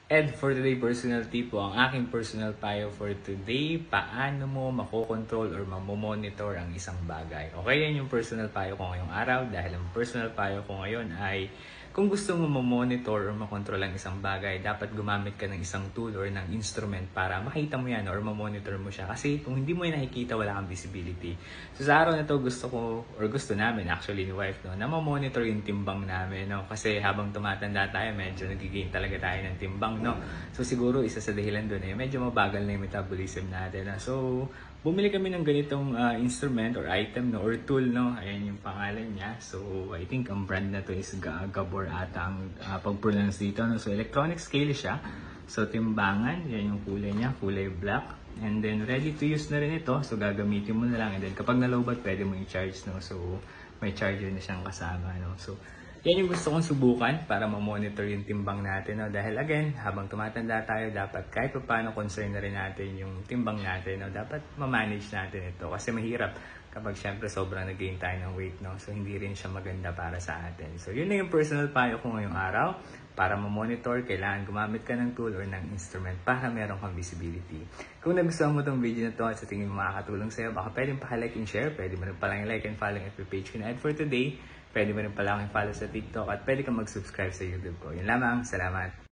And for today personal tip po, ang aking personal payo for today, paano mo makokontrol or mamomonitor ang isang bagay. Okay, yan yung personal payo ko ngayong araw dahil ang personal payo ko ngayon ay kung gusto mo mamonitor or makontrol ang isang bagay, dapat gumamit ka ng isang tool or ng instrument para makita mo yan or mamonitor mo siya. Kasi kung hindi mo yan nakikita, wala kang visibility. So sa araw na to gusto ko or gusto namin actually ni wife no, na mamonitor yung timbang namin. No? Kasi habang tumatanda tayo, medyo nagigain talaga tayo ng timbang. No? So siguro isa sa dahilan doon eh, medyo mabagal na yung metabolism natin. No? So bumili kami ng ganitong instrument or item no, or tool. No? Ayan yung pangalan niya. So I think ang brand na to is Gabor ata ang pag-pronounce dito. No? So electronic scale siya. So timbangan, yan yung kulay niya, kulay black. And then ready to use na rin ito. So gagamitin mo na lang. And then kapag nalobat, pwede mo i-charge. No? So may charger na siyang kasama. No? So yan yung gusto kong subukan para ma-monitor yung timbang natin. No? Dahil again, habang tumatanda tayo, dapat kahit pa paano concern na rin natin yung timbang natin. No? Dapat ma-manage natin ito. Kasi mahirap kapag syempre sobrang nag-gain tayo ng weight. No? So hindi rin siya maganda para sa atin. So yun na yung personal payo ko ngayong araw. Para ma-monitor, kailangan gumamit ka ng tool or ng instrument para meron kang visibility. Kung nagustuhan mo itong video na to at sa tingin mo makakatulong sa'yo, baka pwedeng pa-like and share. Pwede mo rin palang like and follow ang FB page ko na. And for today, pwede mo rin pala akong follow sa TikTok at pwede kang mag-subscribe sa YouTube ko. Yun lamang. Salamat.